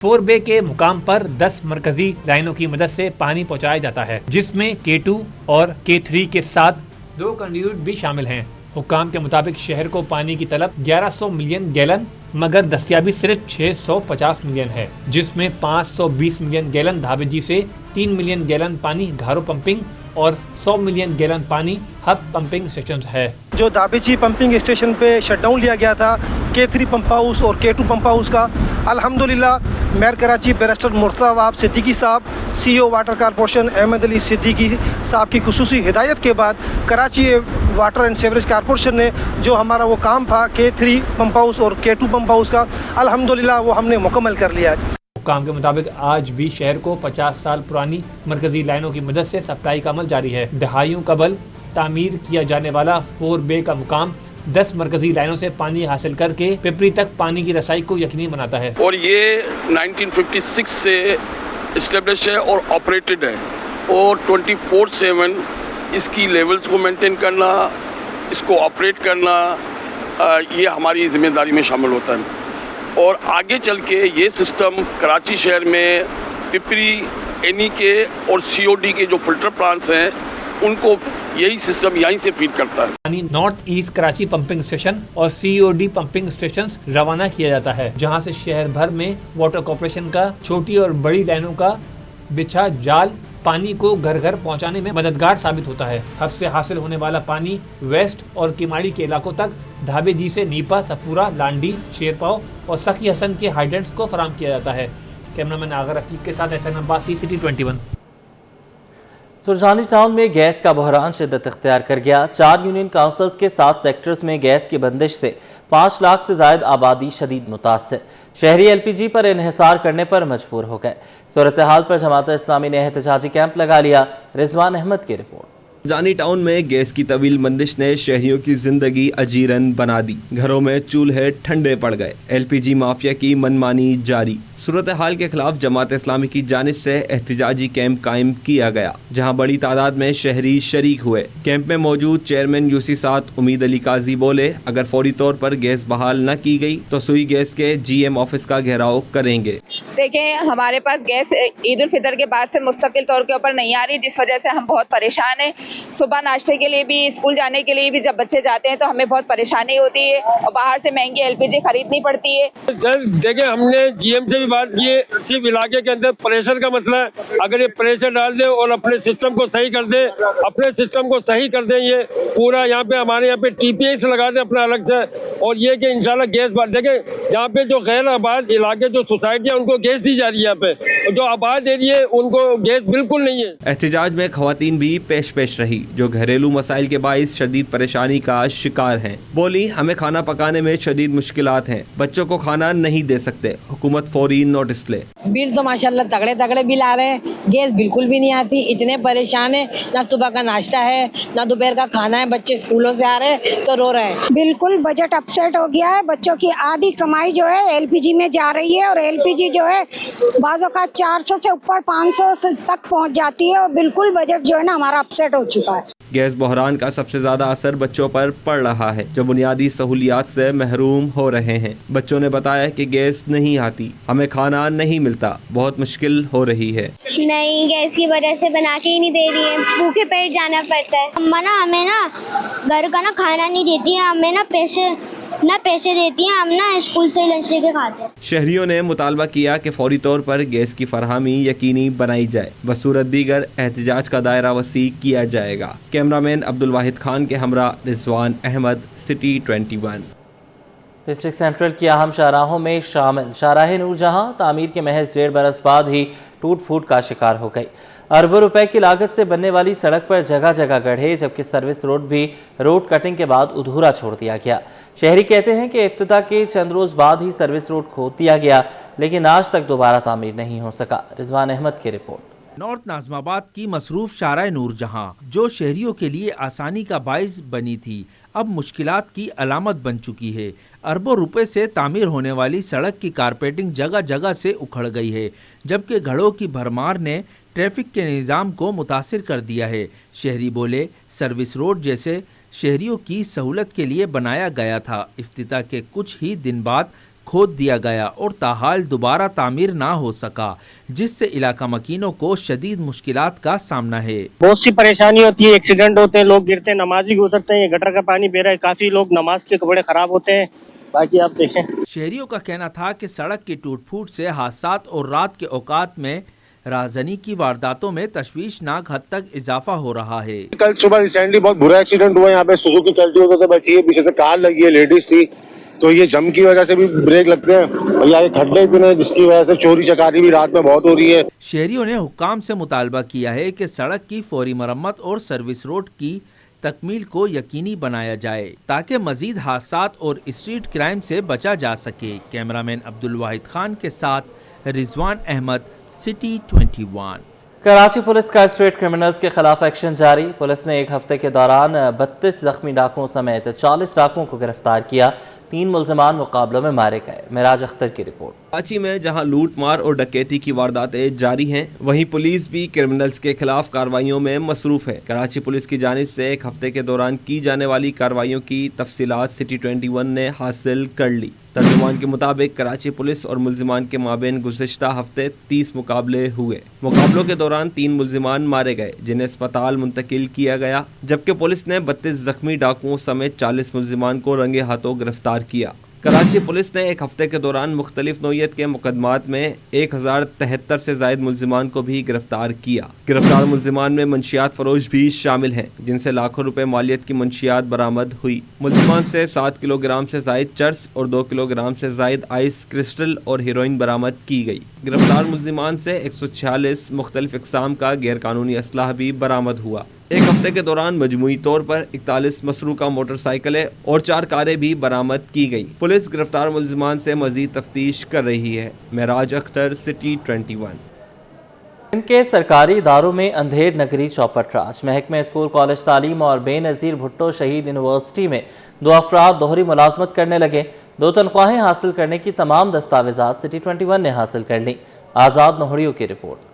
4 बे के मुकाम पर 10 मरकजी लाइनों की मदद से पानी पहुंचाया जाता है, जिसमें K2 और K3 के साथ 2 कंड्यूट भी शामिल हैं। हुक्काम के मुताबिक शहर को पानी की तलब 1100 मिलियन गैलन मगर दस्तियाबी सिर्फ 650 मिलियन है, जिसमें 520 मिलियन गैलन धाबेजी से, 3 मिलियन गैलन पानी घारो पंपिंग और 100 मिलियन गैलन पानी हब पंपिंग स्टेशन है। जो दाबेची पंपिंग स्टेशन पे शटडाउन लिया गया था K3 पंप हाउस और K2 पंप हाउस का, अल्हम्दुलिल्लाह मेयर कराची बैरिस्टर मुर्तज़ा सिद्दीकी साहब, CEO water corporation Ahmed Ali Siddiqui साहब की खुसूसी हिदायत के बाद Karachi water and sewerage corporation ने जो हमारा वो काम था K3 पंप हाउस और K2 पंप हाउस का, अल्हम्दुलिल्लाह वो हमने मुकम्मल कर लिया है। हुक्काम के मुताबिक आज भी शहर को 50 साल पुरानी मरकजी लाइनों की मदद से सप्लाई का अमल जारी है। दहाइयों कबल तामीर किया जाने वाला 4 बे का मुकाम 10 मरकजी लाइनों से पानी हासिल करके पिपरी तक पानी की रसाई को यकीनी बनाता है। और ये 1956 से इस्टेब्लिश है और ऑपरेटेड है, और 24/7 इसकी लेवल्स को मेंटेन करना, इसको ऑपरेट करना, ये हमारी जिम्मेदारी में शामिल होता है। और आगे चल के ये सिस्टम कराची शहर में पिपरी, NEK और COD के जो फिल्टर प्लांट्स हैं उनको यही सिस्टम यहीं से फीड करता है। पानी north east Karachi pumping station और COD पंपिंग स्टेशन रवाना किया जाता है, जहां से शहर भर में वाटर कॉर्पोरेशन का छोटी और बड़ी लाइनों का बिछा जाल पानी को घर घर पहुंचाने में मददगार साबित होता है। हब से हासिल होने वाला पानी वेस्ट और किमाड़ी के इलाकों तक धाबेजी से नीपा, सपूरा, लांडी, शेरपाव और सखी हसन के हाइडेंट्स को फराहम किया जाता है। कैमरामैन आगर रफीक के साथ SN Abbasi, city 21। Surjani town में गैस का बहरान शिद्दत इख्तियार कर गया। 4 यूनियन काउंसिल्स के 7 सेक्टर्स में गैस की बंदिश से 5 लाख से ज्यादा आबादी शदीद मुतासिर। शहरी LPG पर इन्हिसार करने पर मजबूर हो गए। सूरत हाल पर जमात इस्लामी ने एहतजाजी कैंप लगा लिया। रिजवान अहमद की रिपोर्ट। जानी टाउन में गैस की तवील बंदिश ने शहरियों की जिंदगी अजीरन बना दी। घरों में चूल्हे ठंडे पड़ गए। LPG माफिया की मनमानी जारी। सूरत हाल के खिलाफ जमात इस्लामी की जानिब से एहतजाजी कैंप कायम किया गया, जहां बड़ी तादाद में शहरी शरीक हुए। कैंप में मौजूद चेयरमैन UC 7 उम्मीद अली काजी बोले, अगर फौरी तौर पर गैस बहाल न की गई तो सुई गैस के GM ऑफिस का घेराव करेंगे। देखें, हमारे पास गैस ईद उल फितर के बाद से मुस्तकिल तौर के ऊपर नहीं आ रही, जिस वजह से हम बहुत परेशान हैं। सुबह नाश्ते के लिए भी, स्कूल जाने के लिए भी जब बच्चे जाते हैं तो हमें बहुत परेशानी होती है और बाहर से महंगी LPG खरीदनी पड़ती है। देखें, हमने GM से भी बात की है, सिर्फ इलाके के अंदर प्रेशर का मसला है। अगर ये प्रेशर डाल दे और अपने सिस्टम को सही कर दे, ये पूरा यहाँ पे हमारे यहाँ पे TPS लगा दे अपना अलग से, और ये कि इंशाल्लाह गैस बांट देंगे। जहाँ पे जो गैर आबाद इलाके, जो सोसाइटी है, उनको गैस दी जा रही है यहाँ पे, जो आबाद एरिया है उनको गैस बिल्कुल नहीं है। एहतजाज में खवातीन भी पेश रही, जो घरेलू मसाइल के बाइस शदीद परेशानी का शिकार हैं। बोली, हमें खाना पकाने में शदीद मुश्किलात हैं, बच्चों को खाना नहीं दे सकते, हुकूमत फौरी नोटिस ले। बिल तो माशाल्लाह तगड़े बिल आ रहे हैं, गैस बिल्कुल भी नहीं आती। इतने परेशान है, ना सुबह का नाश्ता है, ना दोपहर का खाना है। बच्चे स्कूलों से आ रहे हैं तो रो रहे हैं। बिल्कुल बजट अपसेट हो गया है। बच्चों की आधी कमाई जो है LPG में जा रही है, और LPG जो है बाज़ों का 400 से ऊपर 500 तक पहुंच जाती है, और बिल्कुल बजट जो है ना हमारा अपसेट हो चुका है। गैस बहरान का सबसे ज्यादा असर बच्चों पर पड़ रहा है, जो बुनियादी सहूलियात से महरूम हो रहे हैं। बच्चों ने बताया कि गैस नहीं आती, हमें खाना नहीं मिलता, बहुत मुश्किल हो रही है। नहीं, गैस की वजह से बना के ही नहीं दे रही है, भूखे पेट जाना पड़ता है। अम्मा ना हमें ना घर का ना खाना नहीं देती है, हमें ना पैसे देती हैं, हम ना स्कूल से लंच लेके खाते हैं। शहरियों ने मुतालबा किया कि फौरी तौर पर गैस की फरहमी यकीनी बनाई जाए। बसूरत दीगर एहतजाज का दायरा वसी किया जाएगा। कैमरामैन अब्दुल वाहिद खान के हमरा Rizwan Ahmed, city 21। District central की अहम शाहराहों में शामिल शाहराह नूर जहां तामीर के महज 1.5 बरस बाद ही टूट फूट का शिकार हो गई। अरबों रुपए की लागत से बनने वाली सड़क पर जगह जगह गड्ढे, जबकि सर्विस रोड भी रोड कटिंग के बाद अधूरा छोड़ दिया गया। शहरी कहते हैं कि इफ्तिताह के चंद रोज बाद ही सर्विस रोड खोद दिया गया, लेकिन आज तक दोबारा तामीर नहीं हो सका। रिजवान अहमद की रिपोर्ट। नॉर्थ नाज़िमाबाद की मसरूफ शाहराह नूर जहां, जो शहरियों के लिए आसानी का बाइस बनी थी, अब मुश्किलात की अलामत बन चुकी है। अरबों रुपए से तामीर होने वाली सड़क की कारपेटिंग जगह जगह से उखड़ गई है, जबकि घड़ों की भरमार ने ट्रैफिक के निज़ाम को मुतासिर कर दिया है। शहरी बोले, सर्विस रोड जैसे शहरियों की सहूलत के लिए बनाया गया था, इफ्तिताह के कुछ ही दिन बाद खोद दिया गया और ताहाल दोबारा तामीर ना हो सका, जिससे इलाका मकीनों को शदीद मुश्किलात का सामना है। बहुत सी परेशानी होती है, एक्सीडेंट होते हैं, लोग गिरते हैं, नमाजी गुजरते हैं, ये गटर का पानी बह रहा है, काफी लोग नमाज के कपड़े खराब होते हैं। बाकी आप देखें, शहरियों का कहना था कि सड़क की टूट फूट से हादसात और रात के औकात में राहजनी की वारदातों में तशवीशनाक हद तक इजाफा हो रहा है। कल सुबह रिसेंटली बहुत बुरा एक्सीडेंट हुआ यहाँ पे, सुजुकी कल्टिवेटर से बची है, पीछे से कार लगी है, लेडीज थी, तो ये जम की वजह से भी ब्रेक लगते हैं और यहाँ खड्डे इतने हैं जिसकी वजह से चोरी चकारी भी रात में बहुत हो रही है। शहरियों ने हुक्काम से मुतालबा किया है कि सड़क की फौरी मरम्मत और सर्विस रोड की तकमील को यकीनी बनाया जाए ताकि मजीद हादसात और स्ट्रीट क्राइम से बचा जा सके। कैमरामैन अब्दुल वाहिद खान के साथ रिजवान अहमद, सिटी 21। कराची पुलिस का स्ट्रीट क्रिमिनल्स के खिलाफ एक्शन जारी। पुलिस ने एक हफ्ते के दौरान 32 जख्मी डाकुओं समेत 40 डाकुओं को गिरफ्तार किया। 3 मुल्जिमान मुकाबलों में मारे गए। मिराज अख्तर की रिपोर्ट। कराची में जहां लूट मार और डकैती की वारदातें जारी हैं, वहीं पुलिस भी क्रिमिनल्स के खिलाफ कार्रवाइयों में मसरूफ है। कराची पुलिस की जानिब से एक हफ्ते के दौरान की जाने वाली कार्रवाइयों की तफसीलात सिटी 21 ने हासिल कर ली। तर्जुमान के मुताबिक कराची पुलिस और मुल्जिमान के माबेन गुज़िश्ता हफ्ते 30 मुकाबले हुए। मुकाबलों के दौरान 3 मुल्जिमान मारे गए जिन्हें अस्पताल मुंतकिल किया गया, जबकि पुलिस ने 32 जख्मी डाकुओं समेत 40 मुल्जिमान को रंगे हाथों गिरफ्तार किया। कराची पुलिस ने एक हफ्ते के दौरान मुख्तलिफ नौयत के मुकदमात में 1073 से जायद मुल्जिमान को भी गिरफ्तार किया। गिरफ्तार मुल्जिमान में मंशियात फरोश भी शामिल हैं, जिनसे लाखों रुपए मालियत की मंशियात बरामद हुई। मुल्जिमान से 7 किलोग्राम से जायद चर्स और 2 किलोग्राम से जायद आइस क्रिस्टल और हीरोइन बरामद की गई। गिरफ्तार मुल्जिमान से 146 मुख्तलिफ इकसाम का गैर कानूनी असलाह भी बरामद हुआ। एक हफ्ते के दौरान मजमूई तौर पर 41 मसरूका मोटरसाइकिलें और 4 कारें भी बरामद की गई। पुलिस गिरफ्तार मुल्जिमान से मजीद तफ्तीश कर रही है। मिराज अख्तर, सिटी 21। इनके सरकारी इदारों में अंधेर नगरी चौपट राज। महकमे स्कूल कॉलेज तालीम और बेनज़ीर भुट्टो शहीद यूनिवर्सिटी में 2 अफराद दोहरी मुलाजमत करने लगे। 2 तनख्वाहें हासिल करने की तमाम दस्तावेजात सिटी 21 ने हासिल कर ली। आज़ाद नोहड़ियों की रिपोर्ट।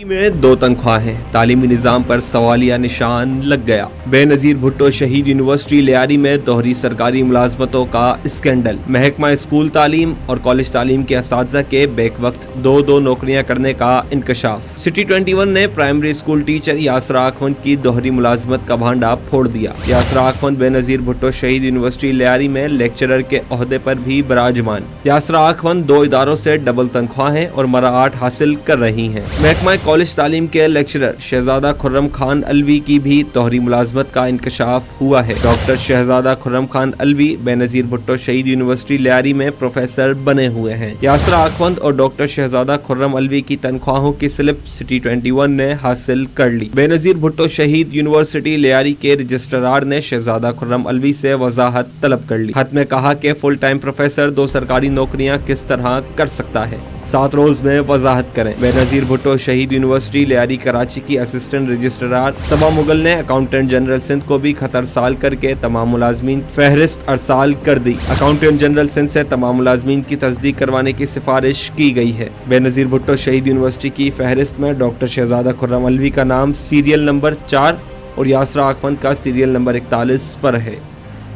में 2 तनख्वाहें, तालीमी निज़ाम पर सवालिया निशान लग गया। बेनज़ीर भुट्टो शहीद यूनिवर्सिटी लियारी में दोहरी सरकारी मुलाजमतों का स्कैंडल। महकमा स्कूल तालीम और कॉलेज तालीम के असातिज़ा के बैक वक्त 2 नौकरियां करने का इंकशाफ। सिटी 21 ने प्राइमरी स्कूल टीचर यासरा आखवंद की दोहरी मुलाजमत का भांडा फोड़ दिया। यासरा आखवंद बेनज़ीर भुट्टो शहीद यूनिवर्सिटी लियारी में लेक्चरर के ओहदे पर भी बराजमान। यासरा आखवंद 2 इदारों से डबल तनख्वाहें और मराआत हासिल कर रही हैं। महकमा कॉलेज तालीम के लेक्चरर शहजादा खुर्रम खान अलवी की भी दोहरी मुलाजमत का इंकशाफ हुआ है। डॉक्टर शहजादा खुर्रम खान अलवी बेनज़ीर भुट्टो शहीद यूनिवर्सिटी लियारी में प्रोफेसर बने हुए हैं। यासरा आखवंद और डॉक्टर शहजादा खुर्रम अलवी की तनख्वाहों की स्लिप सिटी 21 ने हासिल कर ली। बेनज़ीर भुट्टो शहीद यूनिवर्सिटी लियारी के रजिस्ट्रार ने शहजादा खुर्रम अलवी से वजाहत तलब कर ली। खत में कहा कि फुल टाइम प्रोफेसर 2 सरकारी नौकरियां किस तरह कर सकता है, 7 रोज में वजाहत करें। बेनज़ीर भुट्टो शहीद यूनिवर्सिटी लियारी कराची की असिस्टेंट रजिस्ट्रार सबा मुगल ने अकाउंटेंट जनरल सिंध को भी खत अरसाल करके तमाम मुलाजमीन फहरिस्त अरसाल कर दी। अकाउंटेंट जनरल सिंध से तमाम मुलाजमीन की तस्दीक करवाने की सिफारिश की गई है। बेनज़ीर भुट्टो शहीद यूनिवर्सिटी की फहरिस्त में डॉक्टर शहजादा खुर्रम अलवी का नाम सीरियल नंबर 4 और यासरा आखवंद का सीरियल नंबर 41 पर है।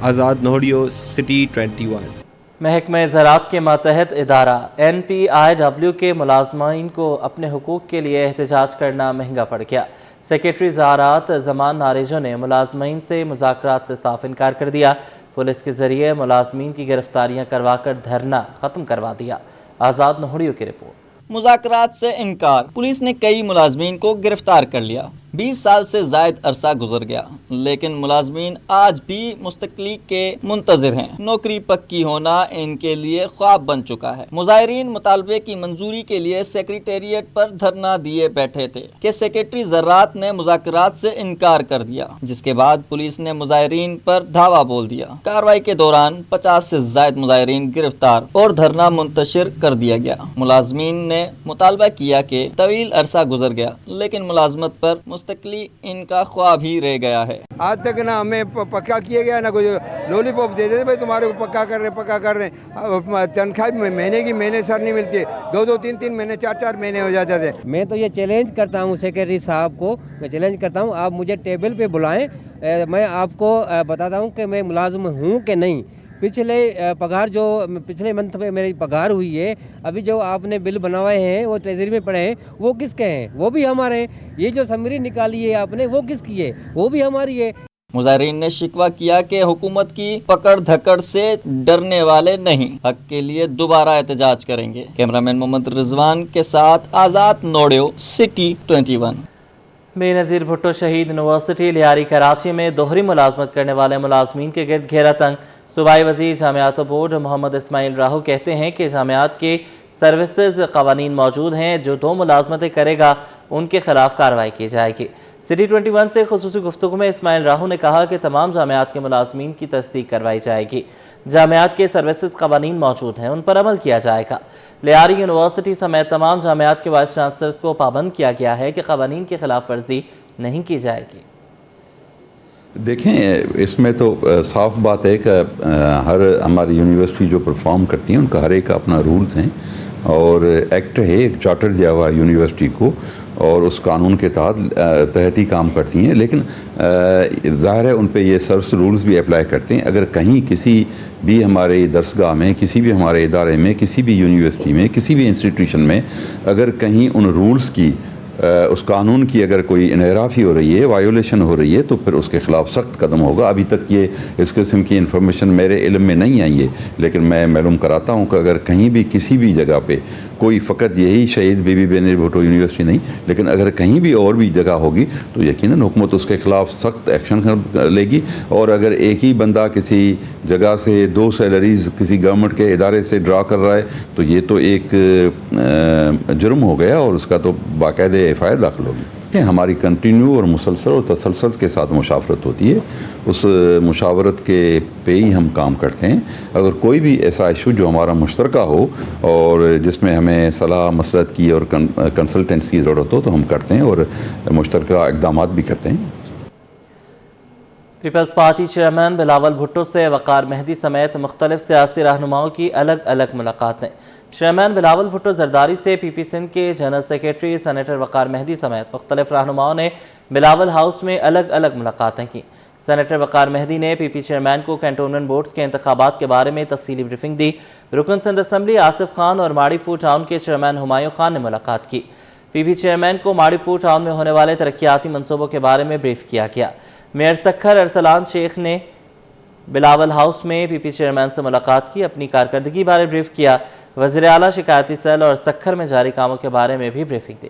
आज़ाद नोहड़ियो, सिटी 21। महकमे ज़राअत के मातहत इदारा NPIW के मुलाजमीन को अपने हुकूक के लिए एहतजाज करना महंगा पड़ गया। सेक्रेटरी ज़राअत ज़मान नारेजो ने मुलाजमीन से मुज़ाकरात से साफ इनकार कर दिया। पुलिस के ज़रिए मुलाजमीन की गिरफ्तारियाँ करवाकर धरना ख़त्म करवा दिया। आज़ाद नोहड़ियों की रिपोर्ट। मुज़ाकरात से इनकार। पुलिस ने कई मुलाजमीन को गिरफ्तार कर लिया। 20 साल से जायद अरसा गुजर गया, लेकिन मुलाजमीन आज भी मुस्तकली के मुंतज़िर हैं। नौकरी पक्की होना इनके लिए ख्वाब बन चुका है। मुजाहिरीन मुतालबे की मंजूरी के लिए सेक्रेटेरिएट पर धरना दिए बैठे थे कि सेक्रेटरी ज़राअत ने मुज़ाकरात से इनकार कर दिया, जिसके बाद पुलिस ने मुजाहिरीन पर धावा बोल दिया। कार्रवाई के दौरान 50 से जायद मुजाहिरीन गिरफ्तार और धरना मुंतशिर कर दिया गया। मुलाजमीन ने मुतालबा किया कि तवील अरसा गुजर गया, लेकिन मुलाजमत पर मुस्तकली इनका ख्वाब ही रह गया है। आज तक ना हमें पक्का किया गया, ना कुछ लॉलीपॉप दे देते भाई तुम्हारे को पक्का कर रहे तनख्वाह महीने की महीने सर नहीं मिलती है। 2-2, 3-3 महीने, 4-4 महीने हो जाते थे। मैं तो ये चैलेंज करता हूँ सेक्रेटरी साहब को, मैं चैलेंज करता हूँ आप मुझे टेबल पे बुलाएं, मैं आपको बताता हूँ कि मैं मुलाजिम हूँ कि नहीं। पिछले पगार जो पिछले मंथ में मेरी पगार हुई है, अभी जो आपने बिल बनवाए हैं वो ट्रेजरी में पड़े हैं, वो किसके हैं? वो भी हमारे हैं। ये जो समरी निकाली है आपने, वो किसकी है? वो भी हमारी है। मुजाहिरीन ने शिकवा किया कि हुकूमत की पकड़ धकड़ से डरने वाले नहीं, हक के लिए दोबारा एहतजाज करेंगे। कैमरामैन मोहम्मद रिजवान के साथ आज़ाद नोडियो, सिटी 21। बेनज़ीर भुट्टो शहीद यूनिवर्सिटी लियारी कराची में दोहरी मुलाजमत करने वाले मुलाजमीन के गिर्द घेरा तंग। सूबाई वज़ीर जामियात बोर्ड मोहम्मद इस्माइल राहू कहते हैं कि जामियात के सर्विसेज कवानीन मौजूद हैं, जो 2 मुलाजमतें करेगा उनके खिलाफ कार्रवाई की जाएगी। सिटी 21 से खुसूसी गुफ्तगू में इस्माइल राहू ने कहा कि तमाम जामियात के मुलाजमीन की तस्दीक करवाई जाएगी। जामियात के सर्विसेज कवानीन मौजूद हैं, उन पर अमल किया जाएगा। लियारी यूनिवर्सिटी समेत तमाम जामियात के वाइस चांसलर्स को पाबंद किया गया है कि कवानीन की खिलाफ वर्जी नहीं की जाएगी। देखें, इसमें तो साफ बात है कि हर हमारी यूनिवर्सिटी जो परफॉर्म करती हैं उनका हर एक अपना रूल्स हैं और एक्ट है, एक चार्टर दिया हुआ यूनिवर्सिटी को और उस कानून के तहत ही काम करती हैं। लेकिन ज़ाहिर है उन पे ये सर्विस रूल्स भी अप्लाई करते हैं। अगर कहीं किसी भी हमारे दरसगाह में, किसी भी हमारे इदारे में, किसी भी यूनिवर्सिटी में, किसी भी इंस्टीट्यूशन में अगर कहीं उन रूल्स की उस कानून की अगर कोई इनहराफी हो रही है, वायोलेशन हो रही है, तो फिर उसके ख़िलाफ़ सख्त कदम होगा। अभी तक ये इस किस्म की इन्फॉर्मेशन मेरे इल्म में नहीं आई है, लेकिन मैं मालूम कराता हूँ कि अगर कहीं भी किसी भी जगह पे कोई फ़कत यही शहीद बीबी बेनज़ीर भुट्टो यूनिवर्सिटी नहीं, लेकिन अगर कहीं भी और भी जगह होगी तो यकीनन हुकूमत उसके ख़िलाफ़ सख्त एक्शन लेगी। और अगर एक ही बंदा किसी जगह से 2 सैलरीज़ किसी गवर्नमेंट के इदारे से ड्रा कर रहा है तो ये तो एक जुर्म हो गया और उसका तो बाकायदे एफआईआर दाखिल होगी। हमारी कंटिन्यू और मुसलसल और तसलसल के साथ मुशावरत होती है, उस मुशावरत के पे ही हम काम करते हैं। अगर कोई भी ऐसा इशू जो हमारा मुश्तरका हो और जिसमें हमें सलाह मसलत की और कंसल्टेंट्स की ज़रूरत हो तो हम करते हैं और मुश्तरका इक़दामात भी करते हैं। Peoples Party chairman Bilawal Bhutto से वक़ार मेहदी समेत मुख्तलिफ सियासी रहनुमाओं की अलग अलग मुलाकातें। चेयरमैन बिलावल भुट्टो जरदारी से पीपी सिंध के जनरल सेक्रेटरी सेनेटर वक़ार मेहदी समेत मुख्तलिफ रहनुमाओं ने बिलावल हाउस में अलग अलग मुलाकातें की। सेनेटर वक़ार मेहदी ने पीपी चेयरमैन को कैंटोनमेंट बोर्ड्स के इंतखाबात के बारे में तफसीली ब्रीफिंग दी। रुकन सिंध असम्बली आसिफ खान और माड़ीपुर टाउन के चेयरमैन हुमायूं खान ने मुलाकात की। पीपी चेयरमैन को माड़ीपुर टाउन में होने वाले तरक्याती मनसूबों के बारे में ब्रीफ किया गया। मेयर सखर अरसलान शेख ने बिलावल हाउस में पीपी चेयरमैन से मुलाकात की, अपनी कारकर्दगी बारे ब्रीफ किया। वज़ीर आला शिकायती सेल और सखर में जारी कामों के बारे में भी ब्रीफिंग दी।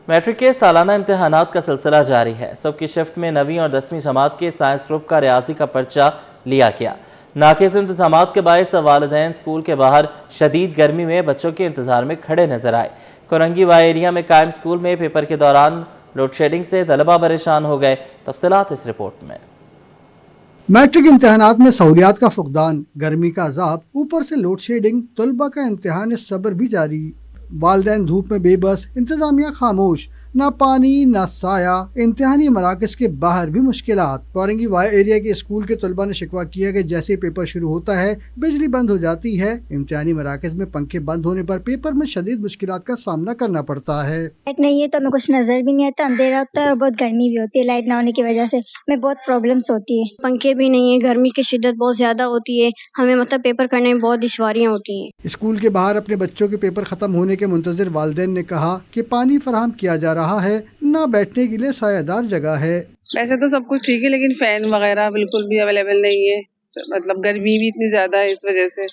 मैट्रिक के सालाना इम्तिहानात का सिलसिला जारी है। सुबह की शिफ्ट में 9वीं और 10वीं जमात के साइंस ग्रुप का रियाजी का पर्चा लिया गया। नाकिस इंतजामात के बायस वालिदैन स्कूल के बाहर शदीद गर्मी में बच्चों के इंतजार में खड़े नजर आए। कोरंगी वाई एरिया में कायम स्कूल में पेपर के दौरान लोड शेडिंग से तलबा परेशान हो गए। तफसीलात इस रिपोर्ट में। मैट्रिक इम्तिहानात में सहूलियात का फुकदान, गर्मी का अजाब, ऊपर से लोड शेडिंग, तलबा का इम्तिहान सब्र भी जारी। वालिदैन धूप में बेबस, इंतजामिया खामोश, ना पानी ना साया, इम्तिहानी मराकज के बाहर भी मुश्किलात। कोरंगी वाई एरिया के स्कूल के तलबा ने शिकवा किया कि जैसे पेपर शुरू होता है बिजली बंद हो जाती है। इम्तिहानी मराकज में पंखे बंद होने पर पेपर में शदीद मुश्किलात का सामना करना पड़ता है। लाइट नहीं है तो हमें कुछ नजर भी नहीं आता, अंधेरा होता है और बहुत गर्मी भी होती है। लाइट ना होने की वजह से हमें बहुत प्रॉब्लम्स होती है। पंखे भी नहीं है, गर्मी की शिद्दत बहुत ज्यादा होती है, हमें मतलब पेपर करने में बहुत दुश्वारियाँ होती हैं। स्कूल के बाहर अपने बच्चों के पेपर खत्म होने के मुंतजिर वालिदैन ने कहा कि पानी फराहम किया जा रहा है, ना बैठने के लिए सायादार जगह है। वैसे तो सब कुछ ठीक है लेकिन फैन वगैरह बिल्कुल भी अवेलेबल नहीं है, मतलब गर्मी भी इतनी ज्यादा है इस वजह से।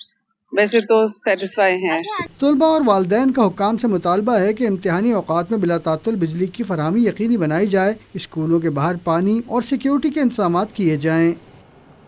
वैसे तो सेटिस्फाई हैं। तलबा और वालिदैन का हुक्काम से मुतालबा है कि इम्तिहानी औकात में बिला तातुल बिजली की फराहमी यकीनी बनाई जाए, स्कूलों के बाहर पानी और सिक्योरिटी के इंतजाम किए जाएं।